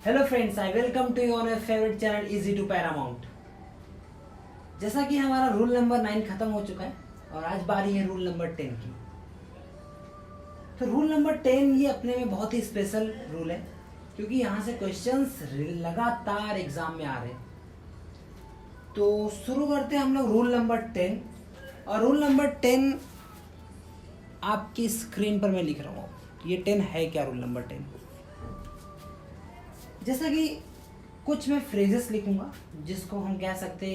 Hello friends, I welcome to your favourite channel easy to Paramount. जैसा कि हमारा rule number 9 खत्म हो चुका है और आज बारी है रूल नंबर 10 की। तो रूल नंबर 10 ये अपने में बहुत ही स्पेशल रूल है क्योंकि यहाँ से क्वेश्चंस लगातार एग्जाम में आ रहे हैं। तो शुरू करते हैं हम लोग रूल नंबर 10। और रूल नंबर 10 आपकी स्क्रीन पर मैं लिख रहा हूँ। ये 10 है क्या रूल नंबर 10? जैसा कि कुछ मैं फ्रेजेस लिखूंगा जिसको हम कह सकते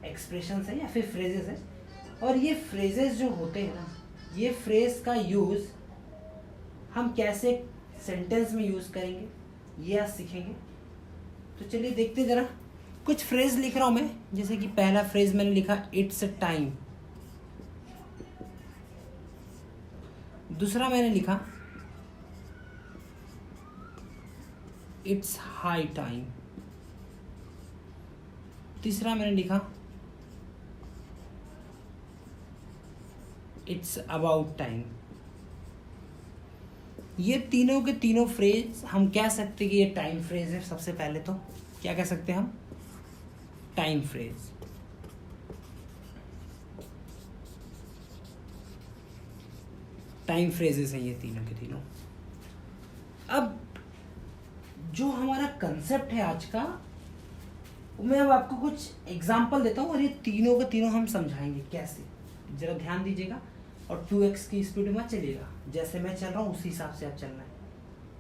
एक्सप्रेशंस है या फिर फ्रेजेस है। और ये फ्रेजेस जो होते हैं ना, ये फ्रेज का यूज़ हम कैसे सेंटेंस में यूज़ करेंगे ये आज सीखेंगे। तो चलिए देखते ज़रा। कुछ फ्रेज लिख रहा हूँ मैं। जैसे कि पहला फ्रेज मैंने लिखा इट्स टाइम। दूसरा मैंने लिखा इट्स हाई टाइम। तीसरा मैंने लिखा इट्स अबाउट टाइम। ये तीनों के तीनों फ्रेज हम कह सकते कि ये टाइम फ्रेज है। सबसे पहले तो क्या कह सकते हैं हम? Time phrase. टाइम फ्रेजेस हैं ये तीनों के तीनों। अब जो हमारा कंसेप्ट है आज का, मैं अब आपको कुछ एग्जाम्पल देता हूँ और ये तीनों के तीनों हम समझाएंगे कैसे। जरा ध्यान दीजिएगा और 2x की स्पीड में चलिएगा। जैसे मैं चल रहा हूँ उसी हिसाब से आप चलना है,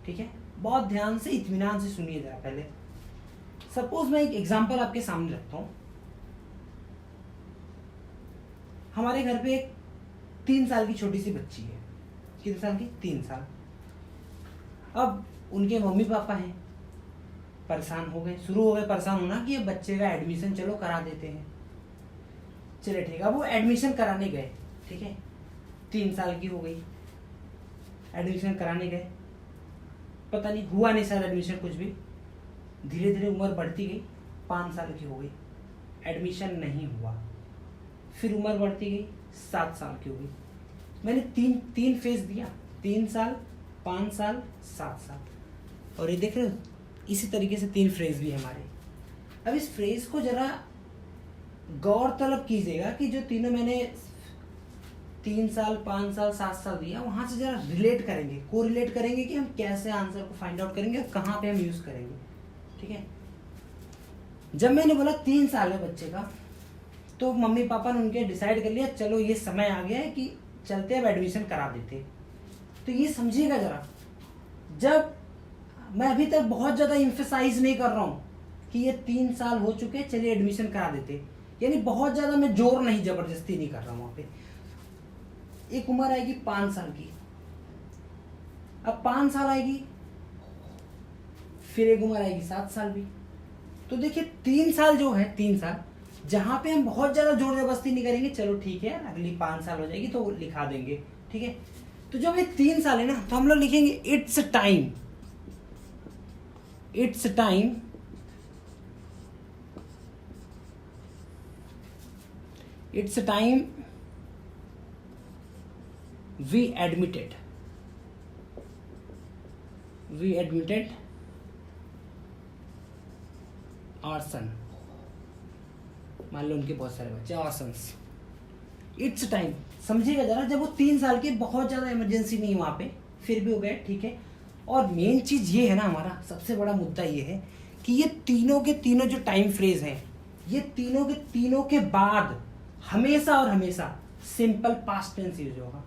ठीक है? बहुत ध्यान से इत्मीनान से सुनिए जरा। पहले सपोज मैं एक एग्जाम्पल आपके सामने रखता हूँ। हमारे घर पे एक 3 साल की छोटी सी बच्ची है। कितने साल की? 3 साल। अब उनके मम्मी पापा हैं, परेशान हो गए, शुरू हो गए परेशान होना कि ये बच्चे का एडमिशन चलो करा देते हैं। चले ठीक है, वो एडमिशन कराने गए, ठीक है? 3 साल की हो गई, एडमिशन कराने गए, पता नहीं हुआ नहीं शायद एडमिशन कुछ भी। धीरे धीरे उम्र बढ़ती गई, 5 साल की हो गई, एडमिशन नहीं हुआ। फिर उम्र बढ़ती गई, 7 साल की हो गई। मैंने तीन फेज दिया, 3 साल, 5 साल, 7 साल। और ये देख रहे हो, इसी तरीके से 3 फ्रेज भी हमारे। अब इस फ्रेज को जरा गौर तलब कीजिएगा कि जो तीनों मैंने 3 साल, 5 साल, 7 साल दिया, वहां से जरा रिलेट करेंगे, को रिलेट करेंगे कि हम कैसे आंसर को फाइंड आउट करेंगे और कहाँ पे हम यूज करेंगे, ठीक है? जब मैंने बोला 3 साल है बच्चे का, तो मम्मी पापा ने उनके डिसाइड कर लिया चलो ये समय आ गया है कि चलते अब एडमिशन करा देते। तो ये समझिएगा जरा, जब मैं अभी तक बहुत ज्यादा इम्फेसाइज नहीं कर रहा हूं कि ये 3 साल हो चुके, चलिए एडमिशन करा देते, यानी बहुत ज्यादा मैं जोर नहीं, जबरदस्ती नहीं कर रहा हूं वहां पे। एक उम्र आएगी 5 साल की, अब 5 साल आएगी, फिर एक उम्र आएगी 7 साल भी। तो देखिए 3 साल जो है, 3 साल जहां पे हम बहुत ज्यादा जोर जबरदस्ती नहीं करेंगे, चलो ठीक है अगली 5 साल हो जाएगी तो लिखा देंगे, ठीक है? तो जब ये 3 साल है ना, तो हम लोग लिखेंगे it's time. It's time it's time we admitted our son. मान लो उनके बहुत सारे बच्चे, आवर सन्स। इट्स टाइम समझिएगा जरा, जब वो 3 साल के, बहुत ज्यादा इमरजेंसी नहीं वहां पे, फिर भी हो गए, ठीक है? और मेन चीज ये है ना, हमारा सबसे बड़ा मुद्दा ये है कि ये तीनों के तीनों जो टाइम फ्रेज हैं, ये तीनों के तीनों के बाद हमेशा और हमेशा सिंपल पास्ट टेंस यूज होगा।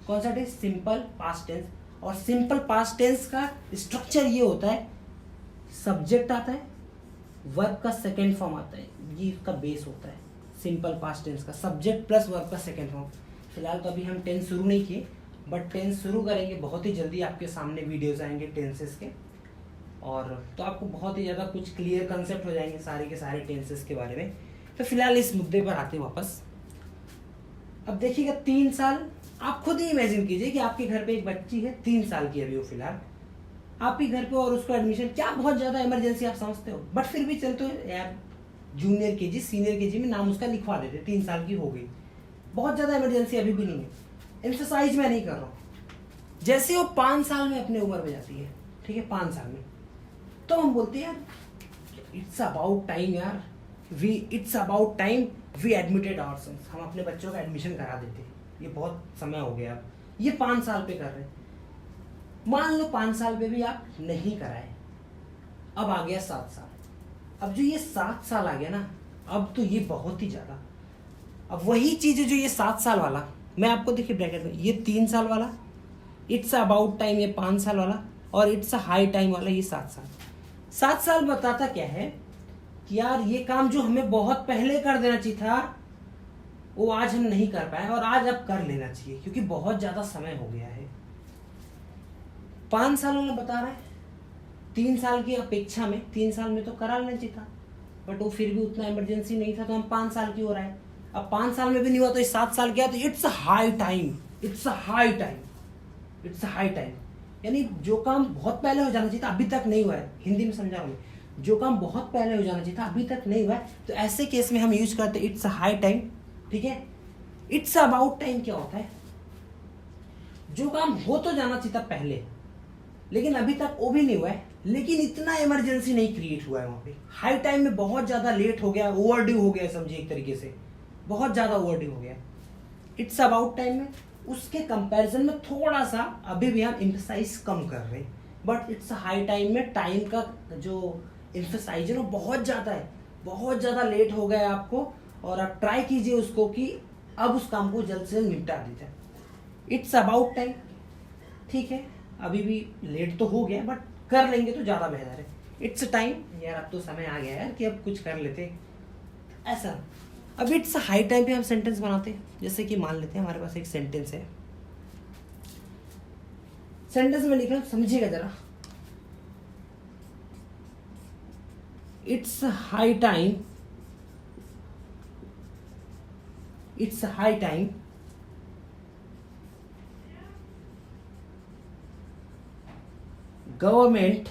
कौन सा टेंस? Simple past tense. और सिंपल पास्ट टेंस का स्ट्रक्चर ये होता है, सब्जेक्ट आता है, वर्ब का सेकेंड फॉर्म आता है, ये इसका बेस होता है सिंपल पास्ट टेंस का, सब्जेक्ट प्लस वर्ब का सेकेंड फॉर्म। फिलहाल तो अभी हम टेंस शुरू नहीं किए, बट टेंस शुरू करेंगे बहुत ही जल्दी। आपके सामने वीडियोस आएंगे टेंसेस के, और तो आपको बहुत ही ज़्यादा कुछ क्लियर कंसेप्ट हो जाएंगे सारे के सारे टेंसेस के बारे में। तो फिलहाल इस मुद्दे पर आते हैं वापस। अब देखिएगा 3 साल, आप खुद ही इमेजिन कीजिए कि आपके घर पे एक बच्ची है 3 साल की, अभी वो फिलहाल आपके घर पे, और उसको एडमिशन, क्या बहुत ज़्यादा इमरजेंसी आप समझते हो, बट फिर भी चलते हो यार जूनियर केजी, सीनियर केजी में नाम उसका लिखवा देते, 3 साल की हो गई, बहुत ज़्यादा इमरजेंसी अभी भी नहीं है। एम्फसाइज मैं नहीं कर रहा हूँ। जैसे वो 5 साल में अपने उम्र में जाती है, ठीक है, 5 साल में, तो हम बोलते हैं यार इट्स अबाउट टाइम यार, it's about time we admitted ourselves, हम अपने बच्चों का एडमिशन करा देते, ये बहुत समय हो गया, अब ये 5 साल पे कर रहे हैं। मान लो 5 साल पे भी आप नहीं कराए, अब आ गया 7 साल। अब जो ये 7 साल आ गया ना, अब तो ये बहुत ही ज्यादा, अब वही चीज है जो ये 7 साल वाला, मैं आपको देखिए ब्रैकेट में, ये 3 साल वाला, इट्स अबाउट टाइम ये 5 साल वाला, और इट्स हाई टाइम वाला ये 7 साल। 7 साल बताता क्या है कि यार ये काम जो हमें बहुत पहले कर देना चाहिए था, वो आज हम नहीं कर पाए, और आज अब कर लेना चाहिए क्योंकि बहुत ज्यादा समय हो गया है। 5 साल वाला बता रहा है 3 साल की अपेक्षा में, 3 साल में तो करा लेना चाहिए था, बट वो फिर भी उतना इमरजेंसी नहीं था, तो हम 5 साल की हो रहा है। अब 5 साल में भी नहीं हुआ तो 7 साल क्या, तो it's high time, it's high time, it's high time. यानी जो काम बहुत पहले हो जाना चाहिए था अभी तक नहीं हुआ है, हिंदी में समझा रहा हूँ, जो काम बहुत पहले हो जाना चाहिए था अभी तक नहीं हुआ है, तो ऐसे केस में हम यूज करते हैं इट्स हाई टाइम। ठीक है, इट्स अबाउट टाइम क्या होता है, जो काम हो तो जाना चाहिए था पहले लेकिन अभी तक वो भी नहीं हुआ है, लेकिन इतना इमरजेंसी नहीं क्रिएट हुआ है वहां पे। हाई टाइम में बहुत ज्यादा लेट हो गया, ओवरड्यू हो गया, समझिए एक तरीके से बहुत ज्यादा ओवरड्यू हो गया। इट्स अबाउट टाइम में उसके कंपैरिजन में थोड़ा सा अभी भी हम एम्फसाइज कम कर रहे हैं, बट इट्स हाई टाइम में टाइम का जो एम्फसाइज है वो बहुत ज्यादा है, बहुत ज्यादा लेट हो गया आपको, और आप ट्राई कीजिए उसको कि अब उस काम को जल्द से जल्द निपटा दीजिए। इट्स अबाउट टाइम, ठीक है अभी भी लेट तो हो गया बट कर लेंगे तो ज्यादा बेहतर है। इट्स टाइम, यार अब तो समय आ गया यार कि अब कुछ कर लेते, ऐसा। अब इट्स हाई टाइम पे हम सेंटेंस बनाते हैं, जैसे कि मान लेते हैं हमारे पास एक सेंटेंस है, सेंटेंस में लिख रहा हूं, समझिएगा जरा। It's high time, it's high time government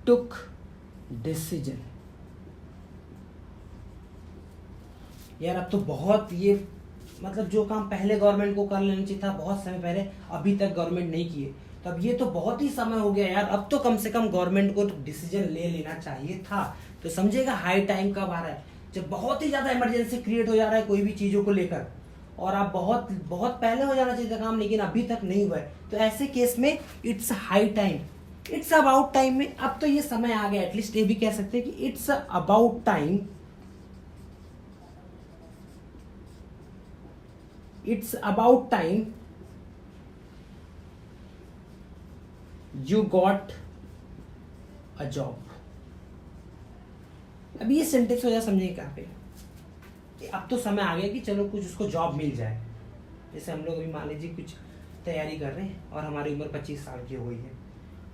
took decision. यार अब तो बहुत ये मतलब जो काम पहले गवर्नमेंट को कर लेना चाहिए था बहुत समय पहले, अभी तक गवर्नमेंट नहीं किए, तो अब ये तो बहुत ही समय हो गया यार, अब तो कम से कम गवर्नमेंट को डिसीजन ले लेना चाहिए था। तो समझिएगा हाई टाइम कब आ रहा है, जब बहुत ही ज्यादा इमरजेंसी क्रिएट हो जा रहा है कोई भी चीजों को लेकर, और आप बहुत बहुत पहले हो जाना चाहिए था काम लेकिन अभी तक नहीं हुआ है, तो ऐसे केस में it's high time. It's about time में अब तो ये समय आ गया, एटलीस्ट ये भी कह सकते हैं कि it's about time, it's about time you got a job. अब ये सेंटेंस हो जाए समझिए कहाँ पे, अब तो समय आ गया कि चलो कुछ उसको जॉब मिल जाए। जैसे हम लोग अभी मान लीजिए कुछ तैयारी कर रहे हैं और हमारी उम्र 25 साल की हो गई है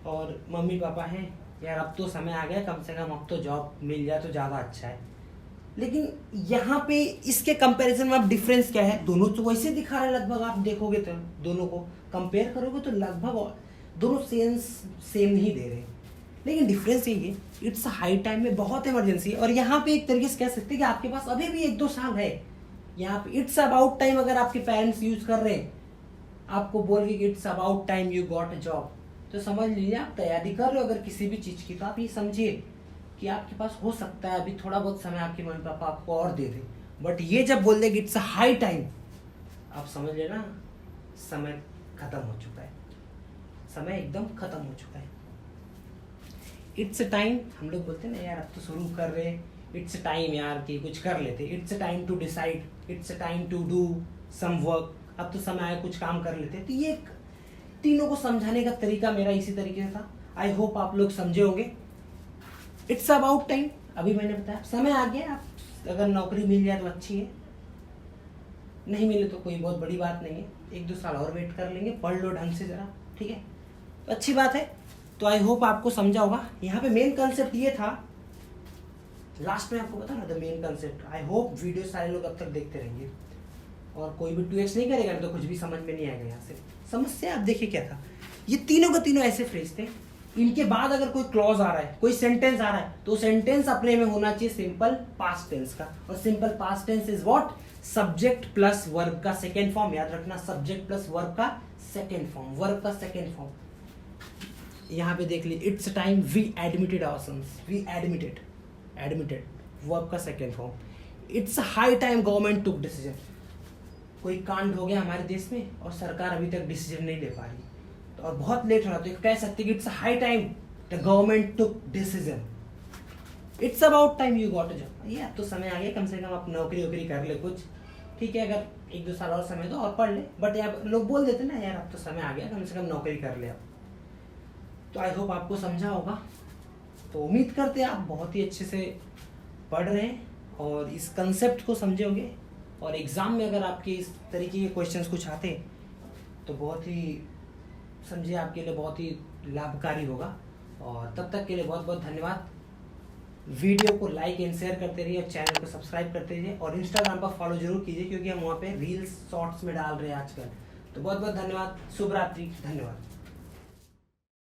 और मम्मी पापा हैं, यार अब तो समय आ गया कम से कम अब तो जॉब मिल जाए तो ज़्यादा अच्छा है। लेकिन यहाँ पे इसके कंपैरिजन में अब डिफरेंस क्या है, दोनों तो वैसे दिखा रहे हैं लगभग, आप देखोगे तो दोनों को कंपेयर करोगे तो लगभग दोनों सेम ही दे रहे हैं, लेकिन डिफरेंस यही है इट्स हाई टाइम में बहुत इमरजेंसी है, और यहाँ पे एक तरीके से कह सकते हैं कि आपके पास अभी भी 1-2 साल है। यहाँ पे इट्स अबाउट टाइम अगर आपके पेरेंट्स यूज कर रहे हैं, आपको बोल के it's about time you got a job, तो समझ लीजिए आप तैयारी कर रहे हो अगर किसी भी चीज की, तो आप ये समझिए कि आपके पास हो सकता है अभी थोड़ा बहुत समय आपके मम्मी पापा आपको और दे दे, बट ये जब बोल देंगे इट्स हाई टाइम, आप समझ लेना समय खत्म हो चुका है, समय एकदम खत्म हो चुका है। इट्स टाइम हम लोग बोलते हैं ना यार अब तो शुरू कर रहे हैं, इट्स टाइम यार कि कुछ कर लेते, it's time to decide, it's time to do some work, अब तो समय आया कुछ काम कर लेते। तो ये तीनों को समझाने का तरीका मेरा इसी तरीके से था, आई होप आप लोग समझे होंगे। इट्स अबाउट टाइम अभी मैंने बताया, समय आ गया, आप अगर नौकरी मिल जाए तो अच्छी है, नहीं मिले तो कोई बहुत बड़ी बात नहीं है, 1-2 साल और वेट कर लेंगे, पढ़ लो ढंग से जरा, ठीक है, तो अच्छी बात है। तो आई होप आपको समझा होगा। यहाँ पे मेन कंसेप्ट ये था, लास्ट में आपको बता ना the main concept. I hope video सारे लोग अब तक देखते रहेंगे, और कोई भी 2x नहीं करेगा तो कुछ भी समझ में नहीं आएगा। यहाँ से समस्या आप देखिए क्या था, ये तीनों के तीनों ऐसे फ्रेज थे, इनके बाद अगर कोई क्लॉज आ रहा है, कोई सेंटेंस आ रहा है, तो सेंटेंस अपने में होना चाहिए सिंपल पास्ट टेंस का, और simple past tense is what, subject plus verb का सेकेंड फॉर्म, याद रखना, सब्जेक्ट प्लस वर्ब का सेकेंड फॉर्म, वर्ब का सेकेंड फॉर्म। यहाँ पे देख लीजिए, it's time we admitted our sons, we admitted verb का second form. It's high time government took decision, कोई कांड हो गया हमारे देश में और सरकार अभी तक डिसीजन नहीं ले पा रही, तो और बहुत लेट हो रहा, तो कह सकते कि it's high time the government took decision. It's about time you got a job, ये अब तो समय आ गया, कम से कम आप नौकरी वोकरी कर ले कुछ, ठीक है, अगर 1-2 साल और समय दो और पढ़ ले, बट यार लोग बोल देते ना यार अब तो समय आ गया, कम से कम नौकरी कर ले आप। तो आई होप आपको समझा होगा, तो उम्मीद करते हैं आप बहुत ही अच्छे से पढ़ रहे हैं और इस कंसेप्ट को समझे होंगे, और एग्ज़ाम में अगर आपके इस तरीके के क्वेश्चंस कुछ आते तो बहुत ही समझिए आपके लिए बहुत ही लाभकारी होगा। और तब तक के लिए बहुत बहुत धन्यवाद। वीडियो को लाइक एंड शेयर करते रहिए और चैनल को सब्सक्राइब करते रहिए, और इंस्टाग्राम पर फॉलो जरूर कीजिए क्योंकि हम वहाँ पे रील्स शॉर्ट्स में डाल रहे हैं आजकल। तो बहुत बहुत धन्यवाद, शुभ रात्रि, धन्यवाद।